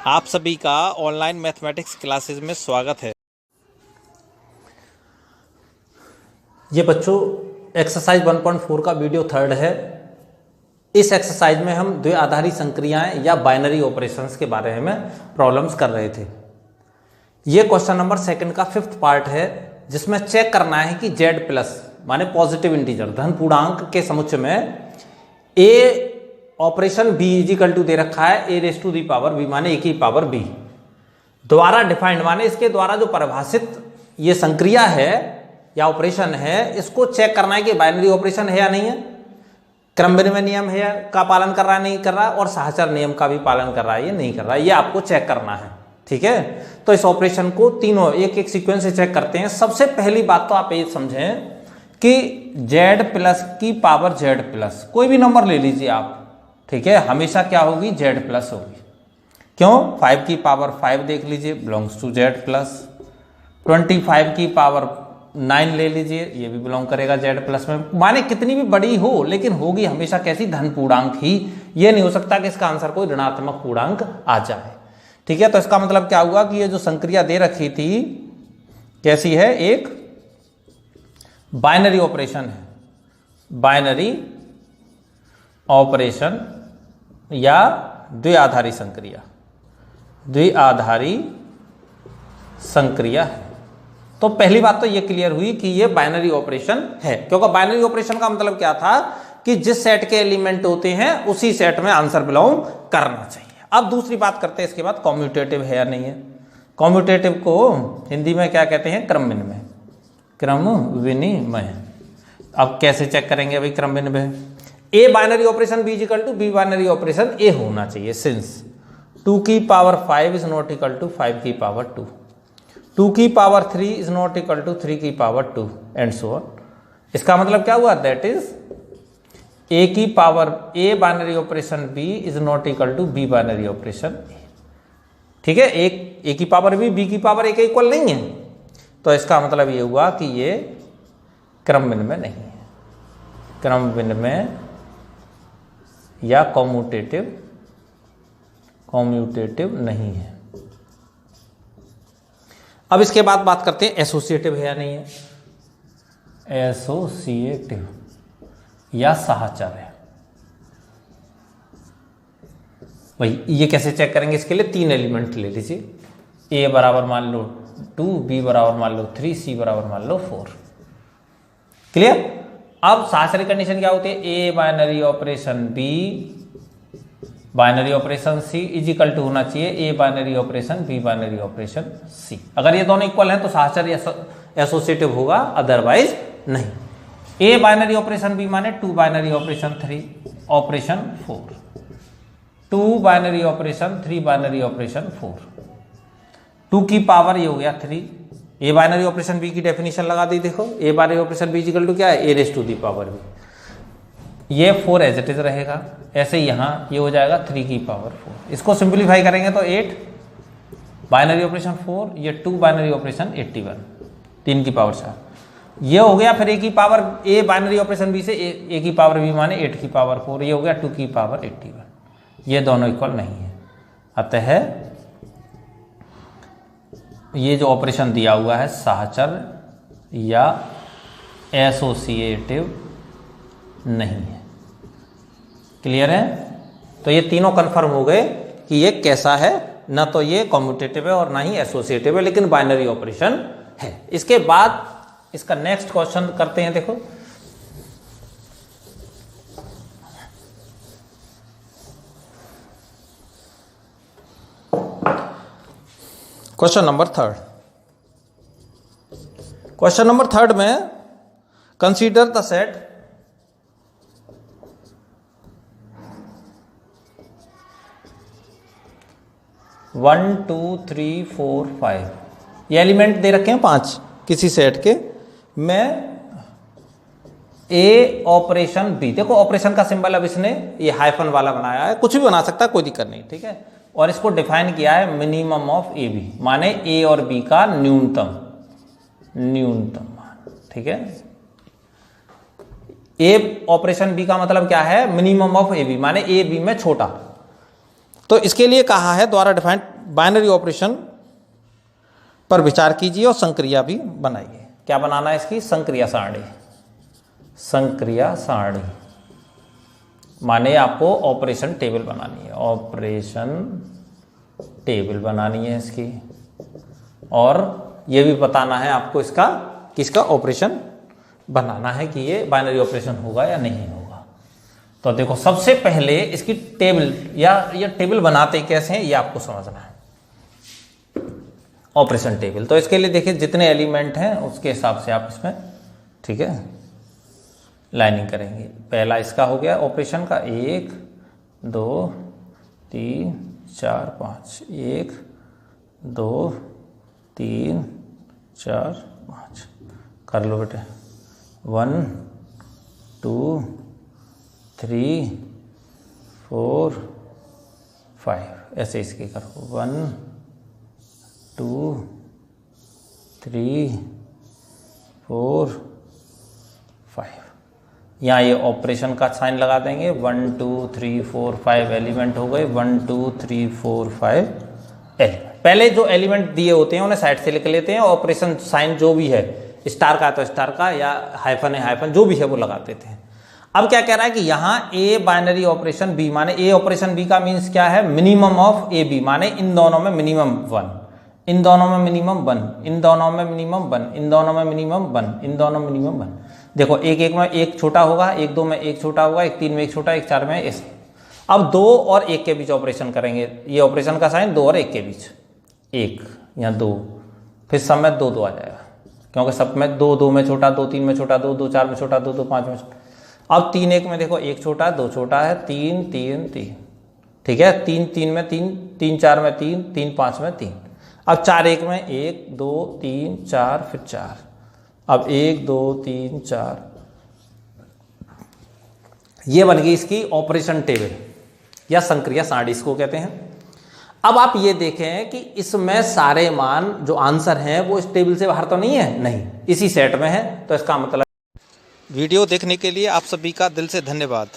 आप सभी का ऑनलाइन मैथमेटिक्स क्लासेस में स्वागत है। ये बच्चों एक्सरसाइज 1.4 का वीडियो थर्ड है। इस एक्सरसाइज में हम द्विआधारी संक्रियाएं या बाइनरी ऑपरेशंस के बारे में प्रॉब्लम्स कर रहे थे। ये क्वेश्चन नंबर सेकंड का फिफ्थ पार्ट है, जिसमें चेक करना है कि z प्लस माने पॉजिटिव इंटीजर धन पूर्णांक के समुच्चय में a operation b is equal to दे रखा है a raise to the power b माने a की पावर b द्वारा डिफाइंड माने इसके द्वारा जो परिभाषित ये संक्रिया है या ऑपरेशन है, इसको चेक करना है कि बाइनरी ऑपरेशन है या नहीं है, क्रम विनिमय नियम है का पालन कर रहा है नहीं कर रहा, और सहचर नियम का भी पालन कर रहा है या नहीं कर रहा है, ये आपको चेक करना है। ठीक है, तो इस ऑपरेशन को तीनों एक एक सीक्वेंस से चेक करते हैं। सबसे पहली बात तो आप ये समझें कि z प्लस की पावर z प्लस कोई भी नंबर ले लीजिए आप, ठीक है, हमेशा क्या होगी z प्लस होगी। क्यों? 5 की पावर 5 देख लीजिए, बिलोंग्स टू z प्लस। 25 की पावर 9 ले लीजिए, ये भी बिलोंग करेगा z प्लस में। माने कितनी भी बड़ी हो लेकिन होगी हमेशा कैसी, धन पूर्णांक ही। ये नहीं हो सकता कि इसका आंसर कोई ऋणात्मक पूर्णांक आ जाए। ठीक है, तो इसका मतलब क्या हुआ कि ये जो संक्रिया दे रखी थी कैसी है, एक बाइनरी ऑपरेशन है, बाइनरी ऑपरेशन या द्विआधारी संक्रिया, द्विआधारी संक्रिया है। तो पहली बात तो ये क्लियर हुई कि ये बाइनरी ऑपरेशन है, क्योंकि बाइनरी ऑपरेशन का मतलब क्या था कि जिस सेट के एलिमेंट होते हैं उसी सेट में आंसर बिलोंग करना चाहिए। अब दूसरी बात करते हैं इसके बाद, कॉम्यूटेटिव है या नहीं है। कॉम्यूटेटिव को हिंदी में क्या कहते हैं, क्रम विनिमय, क्रम विनिमय। अब कैसे चेक करेंगे भाई क्रम विनिमय? A binary operation B equal to B binary operation A होना चाहिए, सिंस 2 की power 5 is not equal to 5 की पावर 2, 2 की power 3 is not equal to 3 की पावर 2 एंड सो ऑन। इसका मतलब क्या हुआ, दैट इज ए की power A binary operation B is not equal to B binary operation A. ठीक है, एक ए की पावर बी की पावर ए के इक्वल नहीं है, तो इसका मतलब ये हुआ कि ये क्रम विनिमय नहीं है, क्रम विनिमय या कॉम्यूटेटिव नहीं है। अब इसके बाद बात करते हैं एसोसिएटिव है या नहीं है। एसोसिएटिव या सहचर है। भाई ये कैसे चेक करेंगे? इसके लिए 3 एलिमेंट ले लीजिए, ए बराबर मान लो 2, बी बराबर मान लो 3, सी बराबर मान लो 4। क्लियर? अब सहचरी कंडीशन क्या होती है, A binary operation B binary operation C is equal to होना चाहिए A binary operation B binary operation C. अगर ये दोनों इक्वल हैं तो सहचर एसोसिएटिव होगा, अदरवाइज नहीं। ए बाइनरी ऑपरेशन बी माने 2 binary operation 3 operation 4, 2 binary operation 3 binary operation 4, 2 की पावर ये हो गया 3। ए बाइनरी ऑपरेशन बी की डेफिनेशन लगा दी, देखो A binary operation B equal to क्या है, A raise to the power B. ये 4 एज इट इज रहेगा, ऐसे यहाँ ये हो जाएगा 3 की पावर 4। इसको सिंप्लीफाई करेंगे तो 8 बाइनरी ऑपरेशन 4, ये 2 बाइनरी ऑपरेशन 81, 3 की पावर 4 ये हो गया। फिर ए की power A binary operation B से ए की पावर बी माने 8 की पावर 4, ये हो गया 2 की पावर 81। ये दोनों इक्वल नहीं है, अतः ये जो ऑपरेशन दिया हुआ है सहचर या एसोसिएटिव नहीं है। क्लियर है? तो ये तीनों कंफर्म हो गए कि ये कैसा है, ना तो ये कॉम्यूटेटिव है और ना ही एसोसिएटिव है, लेकिन बाइनरी ऑपरेशन है। इसके बाद इसका नेक्स्ट क्वेश्चन करते हैं। देखो question number third. Question number third में कंसीडर द सेट 1 2 3 4 5, ये एलिमेंट दे रखे हैं 5 किसी सेट के में ए ऑपरेशन बी। देखो ऑपरेशन का सिंबल अब इसने ये हाइफन वाला बनाया है, कुछ भी बना सकता है, कोई दिक्कत नहीं। ठीक है, और इसको डिफाइन किया है मिनिमम ऑफ ए बी, माने ए और बी का न्यूनतम मान। ठीक है, ए ऑपरेशन बी का मतलब क्या है, मिनिमम ऑफ ए बी, माने ए बी में छोटा। तो इसके लिए कहा है द्वारा डिफाइंड बाइनरी ऑपरेशन पर विचार कीजिए और संक्रिया भी बनाइए। क्या बनाना है इसकी? संक्रिया सारणी। संक्रिया सारणी माने आपको ऑपरेशन टेबल बनानी है, ऑपरेशन टेबल बनानी है इसकी, और ये भी बताना है आपको इसका किसका ऑपरेशन बनाना है कि ये बाइनरी ऑपरेशन होगा या नहीं होगा। तो देखो सबसे पहले इसकी टेबल या ये टेबल बनाते कैसे हैं ये आपको समझना है, ऑपरेशन टेबल। तो इसके लिए देखिए जितने एलिमेंट हैं उसके हिसाब से आप इसमें, ठीक है, लाइनिंग करेंगे। पहला इसका हो गया ऑपरेशन का 1 2 3 4 5, 1 2 3 4 5 कर लो बेटे, 1 2 3 4 5 ऐसे इसके करो, 1 2 3 4 5। यहाँ ये ऑपरेशन का साइन लगा देंगे, 1 2 3 4 5 एलिमेंट हो गए, 1 2 3 4 5 एलिमेंट। पहले जो एलिमेंट दिए होते हैं उन्हें साइड से लिख लेते हैं, ऑपरेशन साइन जो भी है, स्टार का तो स्टार का, या हाइफन है हाइफन, जो भी है वो लगा देते हैं। अब क्या कह रहा है कि यहाँ ए बाइनरी ऑपरेशन बी, माने ए ऑपरेशन बी का मीन्स क्या है? मिनिमम ऑफ ए बी, माने इन दोनों में मिनिमम 1, इन दोनों में मिनिमम 1, इन दोनों में मिनिमम 1, इन दोनों में मिनिमम 1, इन दोनों में मिनिमम 1। देखो एक एक में एक छोटा होगा, एक 2 में एक छोटा होगा, एक 3 में एक छोटा, एक 4 में ऐसे। अब 2 और 1 के बीच ऑपरेशन करेंगे, ये ऑपरेशन का साइन 2 और 1 के बीच, 1 या 2, फिर सब में 2 2 आ जाएगा, क्योंकि सब में 2 2 में छोटा, 2 3 में छोटा, 2 2 4 में छोटा, 2 2 5 में छोटा। अब 3 1 में देखो 1 छोटा 2 छोटा है, 3 3 3, ठीक है, 3 3 में 3, 3 4 में 3, 3 5 में 3। अब 4 1 में 1 2 3 4 फिर 4, अब 1 2 3 4, ये बन गई इसकी ऑपरेशन टेबल या संक्रिया सारणी इसको कहते हैं। अब आप ये देखें कि इसमें सारे मान जो आंसर हैं वो इस टेबल से बाहर तो नहीं है, नहीं, इसी सेट में है, तो इसका मतलब। वीडियो देखने के लिए आप सभी का दिल से धन्यवाद।